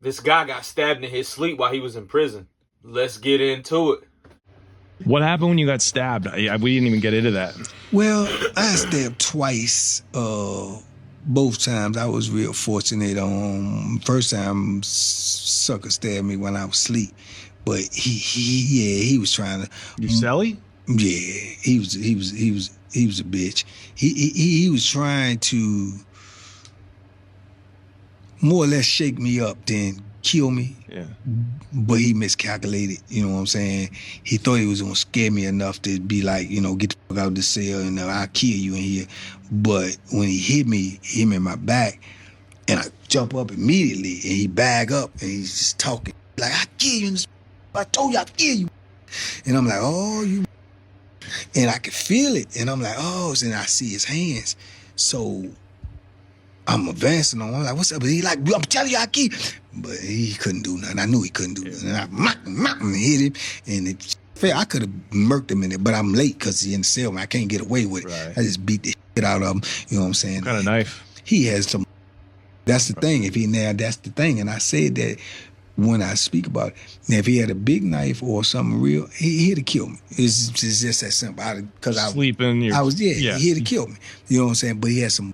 This guy got stabbed in his sleep while he was in prison. Let's get into it. What happened when you got stabbed? We didn't even get into that. Well, I stabbed twice. Both times I was real fortunate. First time sucker stabbed me when I was asleep, but he was trying to. You Sally? Yeah, he was a bitch. He was trying to more or less shake me up than kill me. Yeah. But he miscalculated, you know what I'm saying? He thought he was gonna scare me enough to be like, get the fuck out of the cell and I'll kill you in here. But when he hit me in my back, and I jump up immediately and he bag up and he's just talking like, I kill you in this, I told you I'll kill you. And I'm like, oh, you. And I could feel it. And I'm like, oh, and I see his hands. So I'm advancing on him. I'm like, what's up? But he like, I'm telling you, I keep. But he couldn't do nothing. I knew he couldn't do nothing. And I mocked him and hit him. And it fair. I could have murked him in it, but I'm late because he's in the cell. Man, I can't get away with it. Right. I just beat the shit out of him. You know what I'm saying? What kind of knife? He has some. That's the thing. That's the thing. And I said that when I speak about it. Now, if he had a big knife or something real, he'd have killed me. It's just that simple. Sleeping. He'd have killed me. You know what I'm saying? But he had some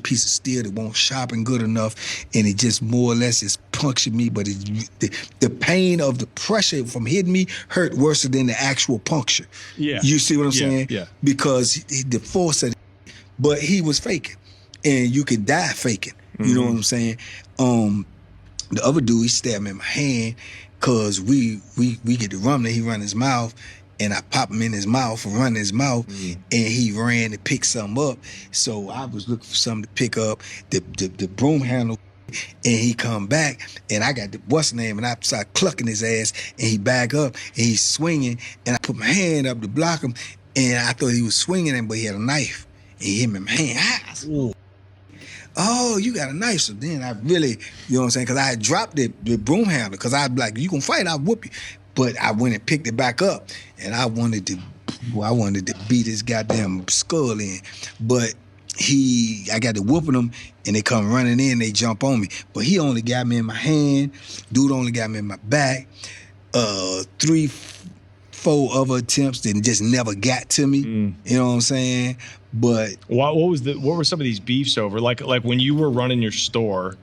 piece of steel that won't sharpen good enough, and it just more or less just punctured me. But the pain of the pressure from hitting me hurt worse than the actual puncture. Yeah. You see what I'm saying? Yeah. Because the force of it. But he was faking, and you could die faking. You know what I'm saying? The other dude, he stabbed me in my hand because we get the rumbling. He run his mouth, and I pop him in his mouth and run his mouth, and he ran to pick something up. So I was looking for something to pick up, the broom handle, and he come back, and I got the what's name, and I start clucking his ass, and he back up, and he's swinging, and I put my hand up to block him, and I thought he was swinging him, but he had a knife, and he hit me in my hand. I said, oh, you got a knife. So then I really, you know what I'm saying? Because I had dropped the broom handle because I was like, you gonna fight, I'll whoop you. But I went and picked it back up, and I wanted to beat his goddamn skull in. But I got to whooping him, and they come running in, they jump on me. But he only got me in my hand. Dude only got me in my back. 3, 4 other attempts that just never got to me. You know what I'm saying? But what were some of these beefs over? Like when you were running your store.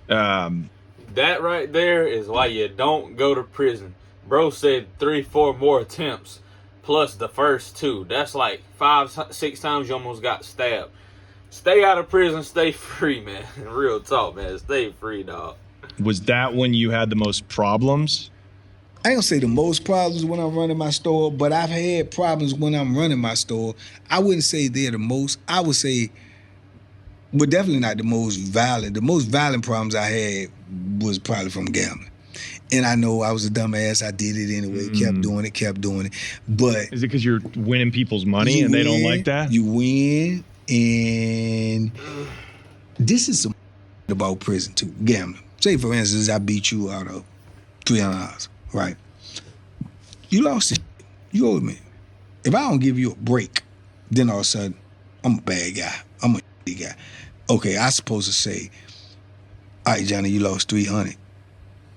That right there is why you don't go to prison. Bro said 3, 4 more attempts plus the first 2. That's like 5, 6 times you almost got stabbed. Stay out of prison, stay free, man. Real talk, man. Stay free, dog. Was that when you had the most problems? I ain't gonna say the most problems when I'm running my store, but I've had problems when I'm running my store. I wouldn't say they're the most. I would say, but definitely not the most violent. The most violent problems I had was probably from gambling. And I know I was a dumbass. I did it anyway. Kept doing it. But is it because you're winning people's money and they don't like that? You win, and this is some about prison too. Gambling. Say for instance, I beat you out of $300. Right. You lost it. You owed me. If I don't give you a break, then all of a sudden, I'm a bad guy. I'm a shitty guy. Okay, I supposed to say, all right, Johnny, you lost 300.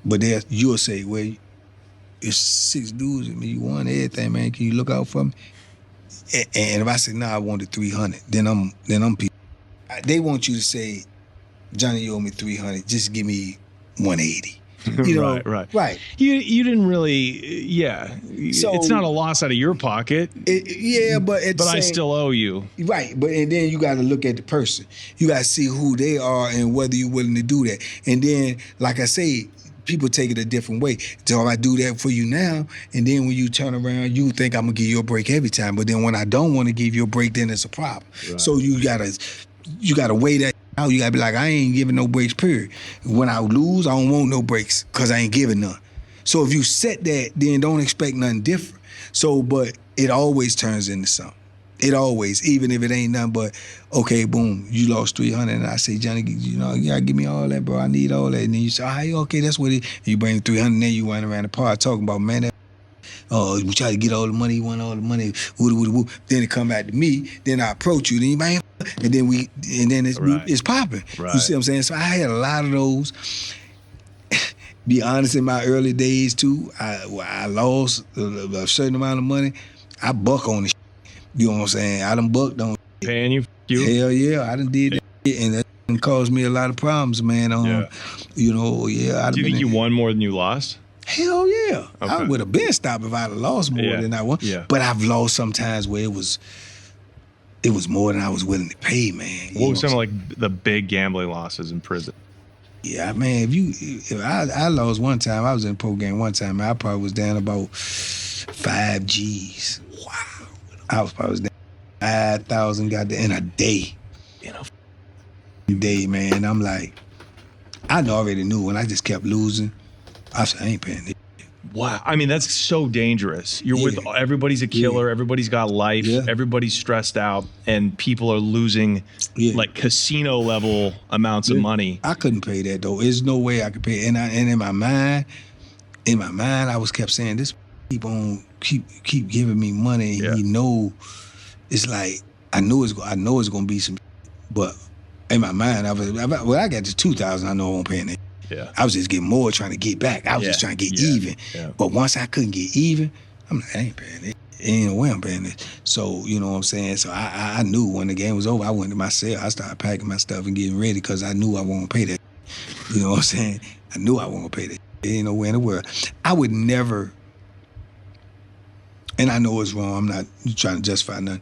But there, you'll say, well, it's 6 dudes and me. You won everything, man. Can you look out for me? And if I say, no, I wanted 300, then I'm people. They want you to say, Johnny, you owe me 300. Just give me 180. You know, right. You didn't really, So it's not a loss out of your pocket. But I still owe you. Right, and then you got to look at the person. You got to see who they are and whether you're willing to do that. And then, like I say, people take it a different way. So I do that for you now, and then when you turn around, you think I'm gonna give you a break every time. But then when I don't want to give you a break, then it's a problem. Right. So you gotta weigh that out. You gotta be like, I ain't giving no breaks, period. When I lose, I don't want no breaks because I ain't giving none. So if you set that, then don't expect nothing different. So, but it always turns into something. It always, even if it ain't nothing but, okay, boom, you lost 300, and I say, Johnny, you gotta give me all that, bro. I need all that. And then you say, okay, that's what it is. You bring 300, and then you run around the park talking about, man, that we try to get all the money, you want all the money, woo. Then it come back to me, then I approach you, then you bang, and then it's popping. Right. You see what I'm saying? So I had a lot of those. be honest, in my early days too, I lost a certain amount of money. I buck on the shit. You know what I'm saying? I done bucked on Paying you? Hell yeah, I done did that shit, and that done caused me a lot of problems, man. You know, yeah. Do you think you won more than you lost? Hell yeah. Okay. I would have been stopped if I'd have lost more than I won. Yeah. But I've lost sometimes where it was more than I was willing to pay, man. What were some of like the big gambling losses in prison? Yeah, man, if I lost one time, I was in a pro game one time, I probably was down about 5 G's. Wow. I was down 5,000 in a day. In a day, man. I'm like, I already knew when I just kept losing. I said, I ain't paying this. Wow. I mean, that's so dangerous. You're with everybody's a killer. Everybody's got life. Everybody's stressed out, and people are losing like casino level amounts of money. I couldn't pay that though. There's no way I could pay it. And in my mind, I was kept saying, this keep giving me money. And you know, it's like I know it's gonna be some, but in my mind, I got to 2,000. I know I won't pay that. Yeah. I was just getting more, trying to get back. I was just trying to get even. Yeah. But once I couldn't get even, I'm like, I ain't paying this. Ain't no way I'm paying this. So, you know what I'm saying? So I knew when the game was over, I went to my cell. I started packing my stuff and getting ready because I knew I won't pay that. You know what I'm saying? I knew I won't pay that. There ain't no way in the world. I would never, and I know it's wrong. I'm not trying to justify nothing,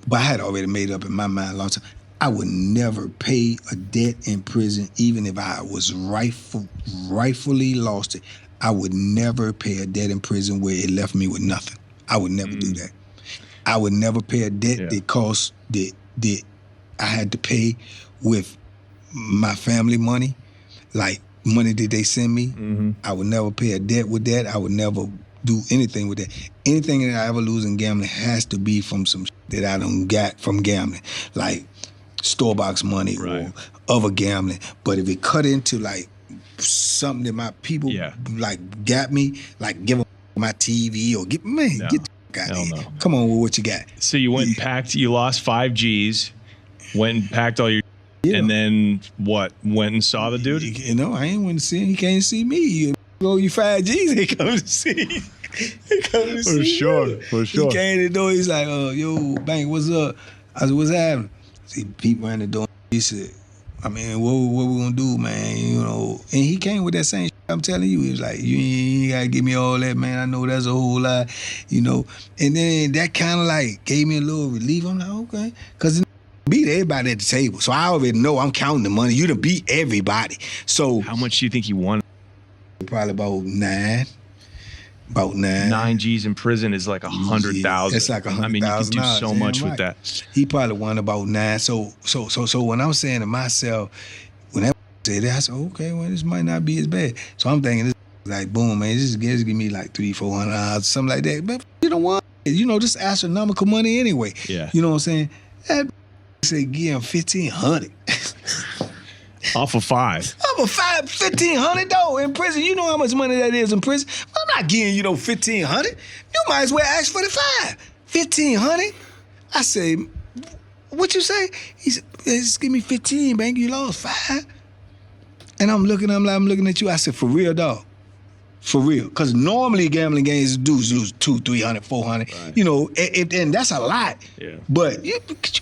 but I had already made up in my mind a long time. I would never pay a debt in prison, even if I was rightfully lost it. I would never pay a debt in prison where it left me with nothing. I would never do that. I would never pay a debt that I had to pay with my family money, like money that they send me. I would never pay a debt with that. I would never do anything with that. Anything that I ever lose in gambling has to be from some that I done got from gambling, like store-box money or other gambling. But if it cut into like something that my people like got me, like give them my TV or get the fuck out of here. Come on with what you got. So you went and packed, you lost 5 G's, went and packed all your and then what? Went and saw the dude? You know, I ain't went to see him. He can't see me. You 5 G's, he come to see. He come to see me. For sure. He came to the door, he's like, yo, Bank, what's up? I said, what's happening? See, people ran the door. He said, I mean, what we gonna do, man? You know, and he came with that same shit I'm telling you. He was like, you ain't gotta give me all that, man. I know that's a whole lot, you know. And then that kind of like gave me a little relief. I'm like, okay, because beat everybody at the table, so I already know I'm counting the money. You done beat everybody. So how much do you think he won? Probably about 9. About 9. 9 G's in prison is like 100,000. It's like 100,000. I mean, you can do so much with that. He probably won about 9. So when I was saying to myself, when that said that, I said, okay, well, this might not be as bad. So I'm thinking, this like, boom, man, this give me like $300-400, something like that. But you don't want it. You know, this astronomical money anyway. Yeah. You know what I'm saying? That said, give him $1,500. Off of 5. I'm a $1,500 though in prison. You know how much money that is in prison. I'm not giving you no $1,500. You might as well ask for the 5. $1,500. I say, what you say? He said, just give me 15, Bank. You lost 5. And I'm looking at you. I said, for real, dog. For real. Because normally gambling games dudes lose $200, $300, $400. Right. You know, and that's a lot. Yeah. But you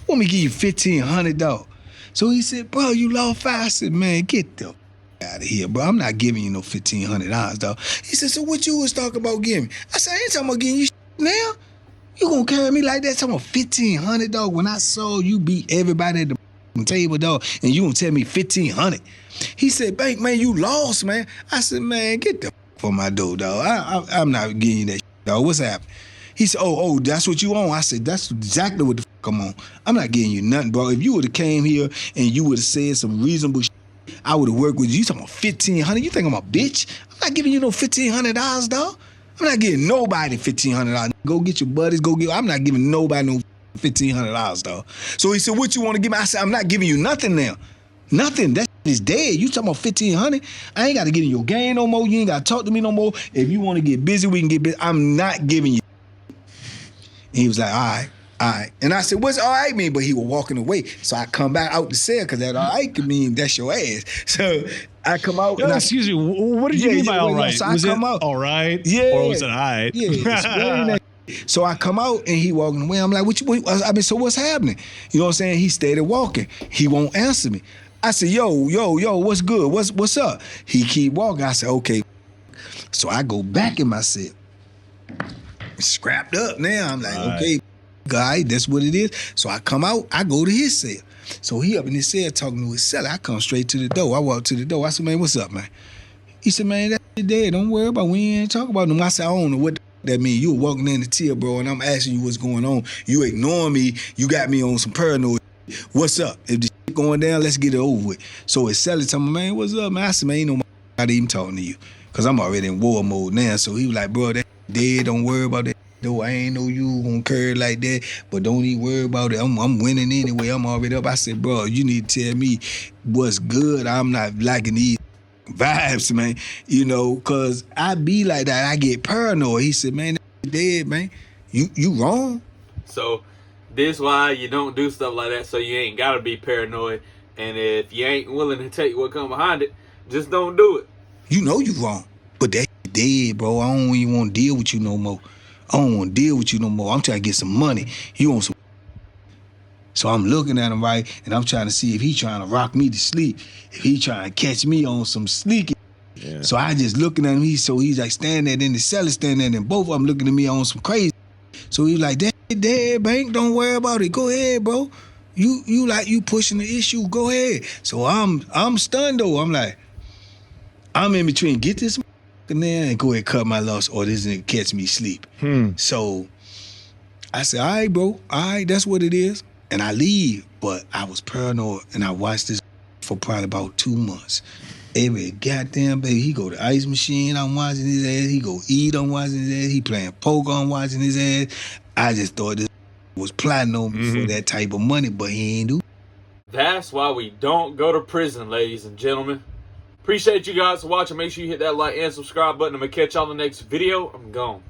want me to give you $1,500, dog? So he said, bro, you lost 5. I said, man, get the out of here, bro. I'm not giving you no $1,500, dog. He said, so what you was talking about giving me? I said, I ain't talking about giving you now. You gonna carry me like that? Talking about $1,500, dog. When I saw you beat everybody at the table, dog, and you gonna tell me $1,500. He said, Bank, man, you lost, man. I said, man, get the for my dough, dog. I'm not giving you that dog. What's happening? He said, oh, that's what you on? I said, that's exactly what the I'm on. I'm not giving you nothing, bro. If you would have came here and you would have said some reasonable shit, I would have worked with you. You talking about $1,500? You think I'm a bitch? I'm not giving you no $1,500, dog. I'm not giving nobody $1,500. Go get your buddies. I'm not giving nobody no $1,500, dog. So he said, what you want to give me? I said, I'm not giving you nothing now. Nothing. That is dead. You talking about $1,500? I ain't got to get in your game no more. You ain't got to talk to me no more. If you want to get busy, we can get busy. I'm not giving you. And he was like, all right. And I said, what's all right mean? But he was walking away. So I come back out the cell because that all right could mean that's your ass. So I come out. And excuse me. What did you mean by all right? So was I come it out. All right? Yeah. Or was it all right? Yeah. Explain that. So I come out and he walking away. I'm like, so what's happening? You know what I'm saying? He stayed walking. He won't answer me. I said, yo, what's good? What's up? He keep walking. I said, okay. So I go back in my cell. Scrapped up now. I'm like, okay, guy, that's what it is. So I come out, I go to his cell. So he up in his cell talking to his cellar. I come straight to the door. I walk to the door. I said, man, what's up, man? He said, man, that's dead. Don't worry about it. We ain't talking about them. I said, I don't know what that mean. You were walking in the till, bro, and I'm asking you what's going on. You ignoring me. You got me on some paranoid. What's up? If the shit going down, let's get it over with. So his cellar told me, man, what's up, man? I said, man, ain't no not even talking to you. Because I'm already in war mode now. So he was like, bro, that dead. Don't worry about that. Though I ain't know you gonna carry like that, but don't even worry about it. I'm winning anyway. I'm already up. I said, bro, you need to tell me what's good. I'm not liking these vibes, man. You know, cause I be like that. I get paranoid. He said, man, that dead, man. You wrong. So this why you don't do stuff like that. So you ain't gotta be paranoid. And if you ain't willing to take what come behind it, just don't do it. You know you wrong, but that dead, bro. I don't even want to deal with you no more. I don't want to deal with you no more. I'm trying to get some money. You want some? So I'm looking at him, right, and I'm trying to see if he trying to rock me to sleep, if he trying to catch me on some sneaky. Yeah. So I just looking at him. He's like standing there in the cellar, standing there, and both of them looking at me on some crazy. So he's like, dead, Bank, don't worry about it. Go ahead, bro. You pushing the issue. Go ahead. So I'm stunned though. I'm like, I'm in between. Get this and then go ahead and cut my loss, or this nigga catch me sleep. So I said, all right, bro. All right, that's what it is. And I leave. But I was paranoid, and I watched this for probably about 2 months. Every goddamn baby, he go to ice machine, I'm watching his ass. He go eat, I'm watching his ass. He playing poker, I'm watching his ass. I just thought this was plotting on me for that type of money, but he ain't do. That's why we don't go to prison, ladies and gentlemen. Appreciate you guys for watching. Make sure you hit that like and subscribe button. I'm going to catch y'all in the next video. I'm gone.